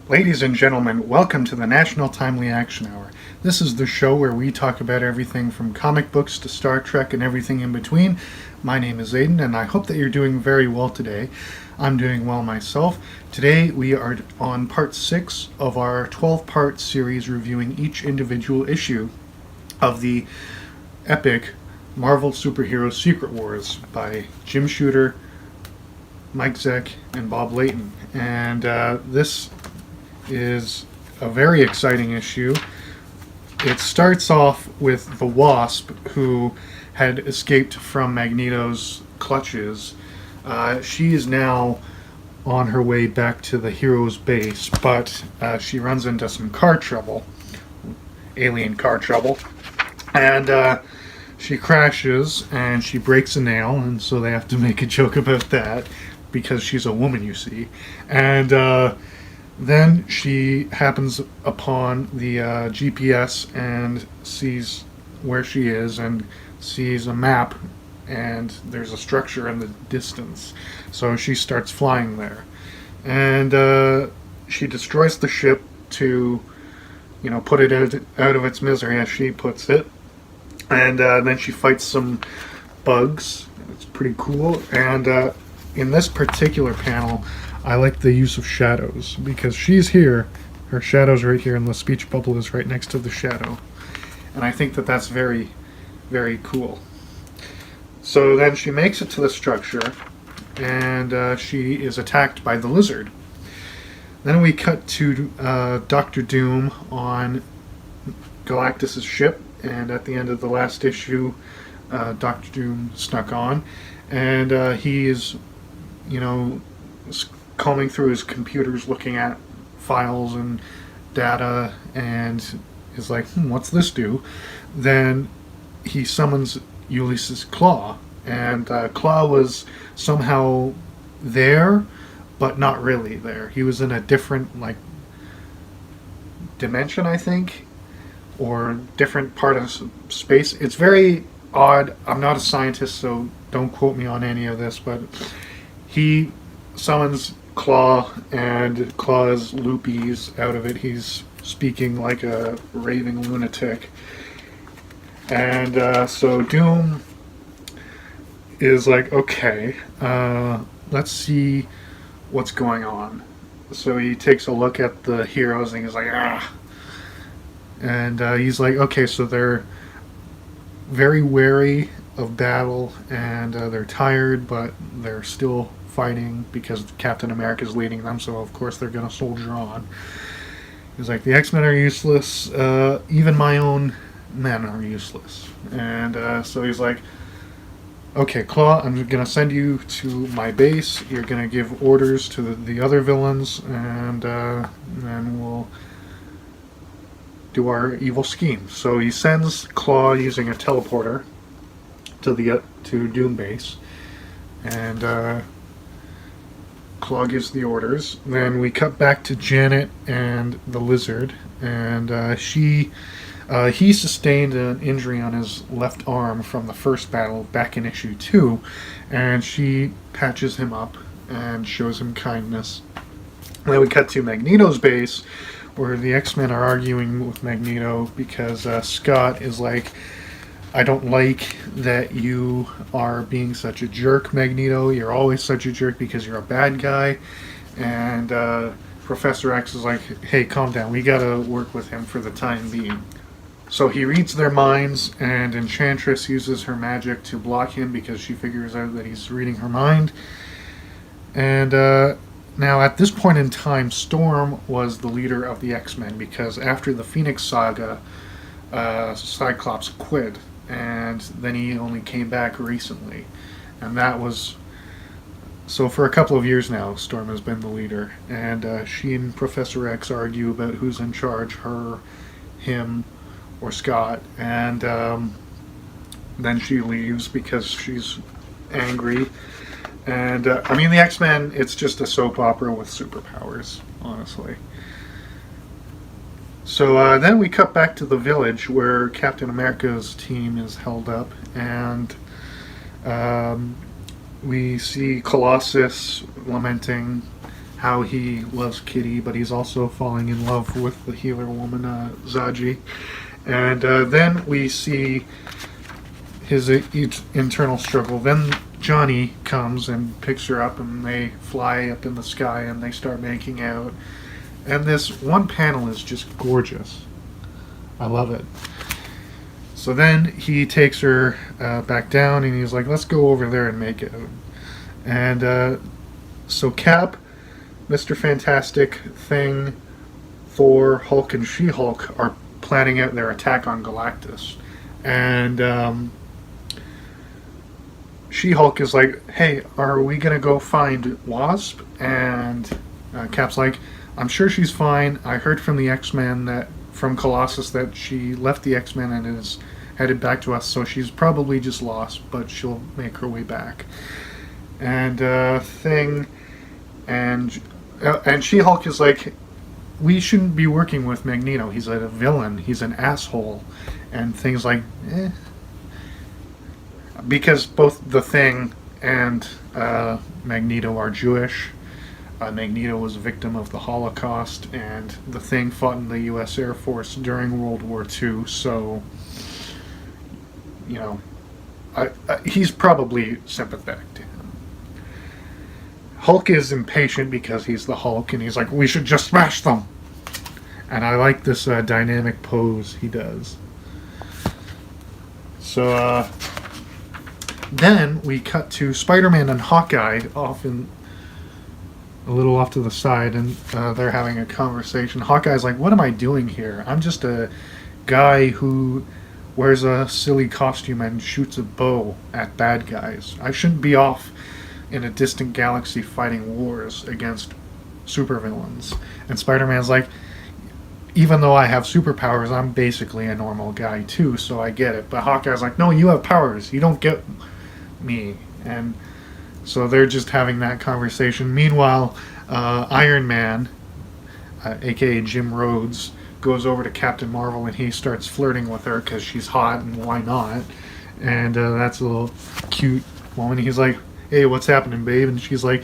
Ladies and gentlemen, welcome to the National Timely Action Hour. This is the show where we talk about everything from comic books to Star Trek and everything in between. My name is Aiden, and I hope that you're doing very well today. I'm doing well myself. Today we are on part 6 of our 12-part series reviewing each individual issue of the epic Marvel Superhero Secret Wars by Jim Shooter, Mike Zeck, and Bob Layton. And this is a very exciting issue. It starts off with the Wasp, who had escaped from Magneto's clutches. She is now on her way back to the hero's base, but she runs into some car trouble, alien car trouble, and she crashes and she breaks a nail, and so they have to make a joke about that because she's a woman, you see. And then she happens upon the GPS and sees where she is and sees a map, and there's a structure in the distance. So she starts flying there. And she destroys the ship to, put it out of its misery, as she puts it. And then she fights some bugs. It's pretty cool. And in this particular panel, I like the use of shadows, because she's here, her shadow's right here, and the speech bubble is right next to the shadow. And I think that that's very, very cool. So then she makes it to the structure, and she is attacked by the lizard. Then we cut to Dr. Doom on Galactus' ship, and at the end of the last issue, Dr. Doom snuck on, and he is, combing through his computers, looking at files and data, and is like, what's this do? Then he summons Ulysses Claw, and Claw was somehow there, but not really there. He was in a different, dimension, I think, or different part of space. It's very odd. I'm not a scientist, so don't quote me on any of this, but he summons Claw, and Claw is loopy. He's out of it. He's speaking like a raving lunatic. And so Doom is like, okay, let's see what's going on. So he takes a look at the heroes, and he's like, ah. And he's like, okay, so they're very wary of battle, and they're tired, but they're still fighting because Captain America's leading them, so of course they're going to soldier on. He's like, the X-Men are useless, even my own men are useless. And so he's like, okay, Claw, I'm going to send you to my base, you're going to give orders to the other villains, and then we'll do our evil scheme. So he sends Claw using a teleporter to Doom base, and Claw gives the orders. Then we cut back to Janet and the lizard, and he sustained an injury on his left arm from the first battle back in issue 2, and she patches him up and shows him kindness. Then we cut to Magneto's base, where the X-Men are arguing with Magneto because Scott is like, I don't like that you are being such a jerk, Magneto. You're always such a jerk because you're a bad guy. And Professor X is like, hey, calm down. We gotta work with him for the time being. So he reads their minds, and Enchantress uses her magic to block him because she figures out that he's reading her mind. And now at this point in time, Storm was the leader of the X-Men, because after the Phoenix Saga, Cyclops quit. And then he only came back recently. And that was... So for a couple of years now, Storm has been the leader. And she and Professor X argue about who's in charge, her, him, or Scott. And then she leaves because she's angry. And, the X-Men, it's just a soap opera with superpowers, honestly. So then we cut back to the village where Captain America's team is held up, and we see Colossus lamenting how he loves Kitty, but he's also falling in love with the healer woman, Zaji. And then we see his internal struggle. Then Johnny comes and picks her up, and they fly up in the sky, and they start making out. And this one panel is just gorgeous. I love it. So then he takes her back down, and he's like, let's go over there and make it. And so Cap, Mr. Fantastic, Thing, Thor, Hulk, and She-Hulk are planning out their attack on Galactus. And She-Hulk is like, hey, are we going to go find Wasp? And Cap's like, I'm sure she's fine. I heard from the X-Men that from Colossus that she left the X-Men and is headed back to us, so she's probably just lost, but she'll make her way back. And Thing and She-Hulk is like, we shouldn't be working with Magneto. He's a villain. He's an asshole. And Thing's like, eh. Because both the Thing and Magneto are Jewish. Magneto was a victim of the Holocaust, and the Thing fought in the U.S. Air Force during World War II, so, you know, he's probably sympathetic to him. Hulk is impatient because he's the Hulk, and he's like, we should just smash them! And I like this dynamic pose he does. So, then we cut to Spider-Man and Hawkeye a little off to the side, and they're having a conversation. Hawkeye's like, what am I doing here? I'm just a guy who wears a silly costume and shoots a bow at bad guys. I shouldn't be off in a distant galaxy fighting wars against supervillains. And Spider-Man's like, even though I have superpowers, I'm basically a normal guy too, so I get it. But Hawkeye's like, no, you have powers. You don't get me. And so they're just having that conversation. Meanwhile, Iron Man, aka Jim Rhodes, goes over to Captain Marvel and he starts flirting with her because she's hot and why not. And that's a little cute moment. He's like, hey, what's happening, babe? And she's like,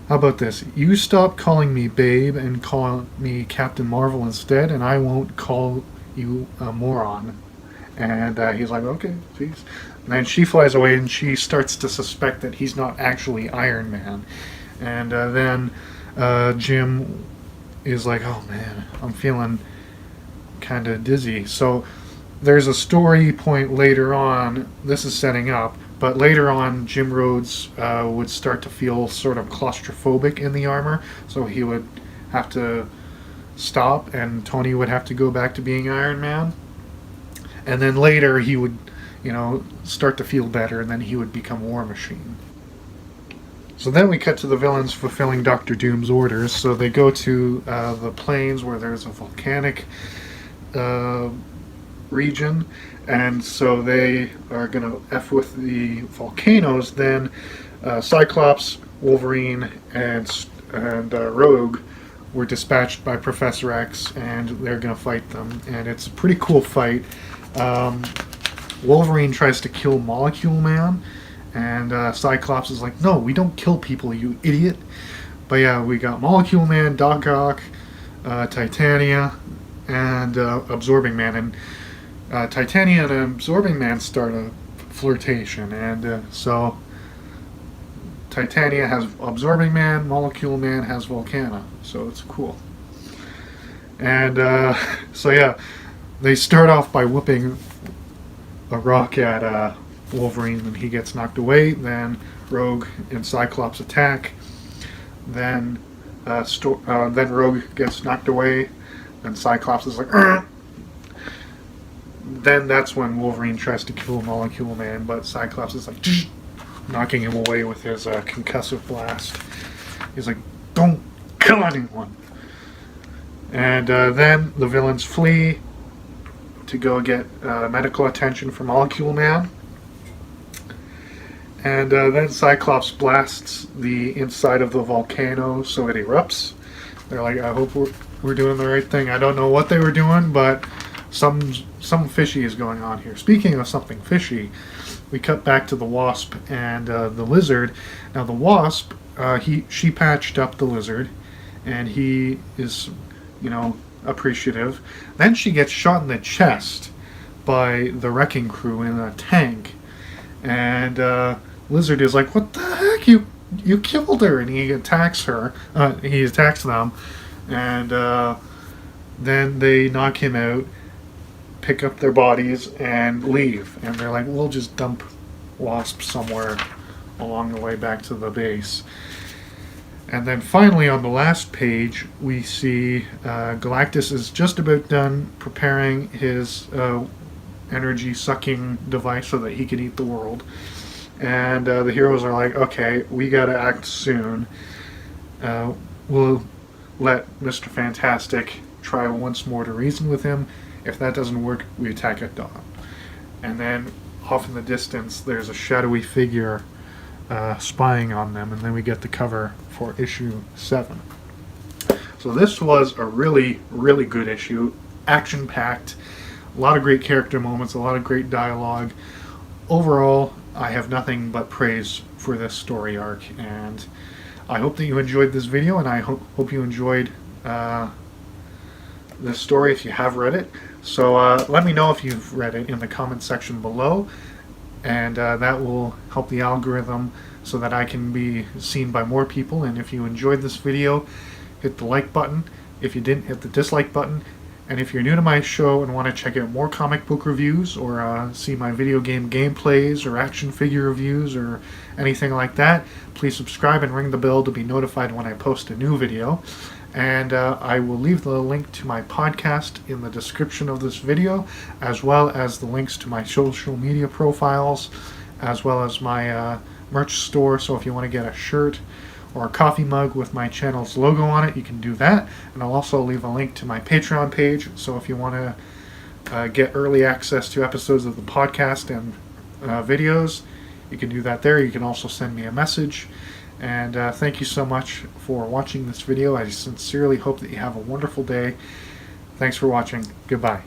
how about this? You stop calling me babe and call me Captain Marvel instead, and I won't call you a moron. And he's like, okay, please. And then she flies away, and she starts to suspect that he's not actually Iron Man. And then Jim is like, oh man, I'm feeling kind of dizzy. So there's a story point later on, this is setting up, but later on Jim Rhodes would start to feel sort of claustrophobic in the armor, so he would have to stop, and Tony would have to go back to being Iron Man. And then later he would, start to feel better, and then he would become War Machine. So then we cut to the villains fulfilling Doctor Doom's orders. So they go to the plains where there's a volcanic region, and so they are going to F with the volcanoes. Then Cyclops, Wolverine, and Rogue were dispatched by Professor X, and they're going to fight them. And it's a pretty cool fight. Wolverine tries to kill Molecule Man, and Cyclops is like, no, we don't kill people, you idiot. But yeah, we got Molecule Man, Doc Ock, Titania, and Absorbing Man. And Titania and Absorbing Man start a flirtation, and so Titania has Absorbing Man, Molecule Man has Volcana, so it's cool. And so yeah, they start off by whooping a rock at Wolverine, and he gets knocked away. Then Rogue and Cyclops attack. Then Rogue gets knocked away, and Cyclops is like, Argh! Then that's when Wolverine tries to kill Molecule Man, but Cyclops is like, knocking him away with his concussive blast. He's like, don't kill anyone. And then the villains flee to go get medical attention for Molecule Man. And then Cyclops blasts the inside of the volcano so it erupts. They're like, I hope we're doing the right thing. I don't know what they were doing, but some fishy is going on here. Speaking of something fishy, we cut back to the Wasp and the Lizard. Now the Wasp, she patched up the Lizard, and he is, appreciative. Then she gets shot in the chest by the wrecking crew in a tank, and Lizard is like, "What the heck? You killed her!" And he attacks her. He attacks them, and then they knock him out, pick up their bodies, and leave. And they're like, "We'll just dump Wasp somewhere along the way back to the base." And then finally, on the last page, we see Galactus is just about done preparing his energy sucking device so that he can eat the world. And the heroes are like, "Okay, we gotta act soon. We'll let Mr. Fantastic try once more to reason with him. If that doesn't work, we attack at dawn." And then off in the distance, there's a shadowy figure spying on them, and then we get the cover for issue 7. So this was a really, really good issue, action-packed, a lot of great character moments, a lot of great dialogue. Overall, I have nothing but praise for this story arc, and I hope that you enjoyed this video, and I hope you enjoyed this story if you have read it. So let me know if you've read it in the comment section below, and that will help the algorithm so that I can be seen by more people. And if you enjoyed this video, hit the like button. If you didn't, hit the dislike button. And if you're new to my show and want to check out more comic book reviews, or see my video game gameplays or action figure reviews or anything like that, please subscribe and ring the bell to be notified when I post a new video. And I will leave the link to my podcast in the description of this video, as well as the links to my social media profiles, as well as my merch store. So if you want to get a shirt or a coffee mug with my channel's logo on it, you can do that. And I'll also leave a link to my Patreon page, so if you want to get early access to episodes of the podcast and videos, you can do that there. You can also send me a message. And thank you so much for watching this video. I sincerely hope that you have a wonderful day. Thanks for watching. Goodbye.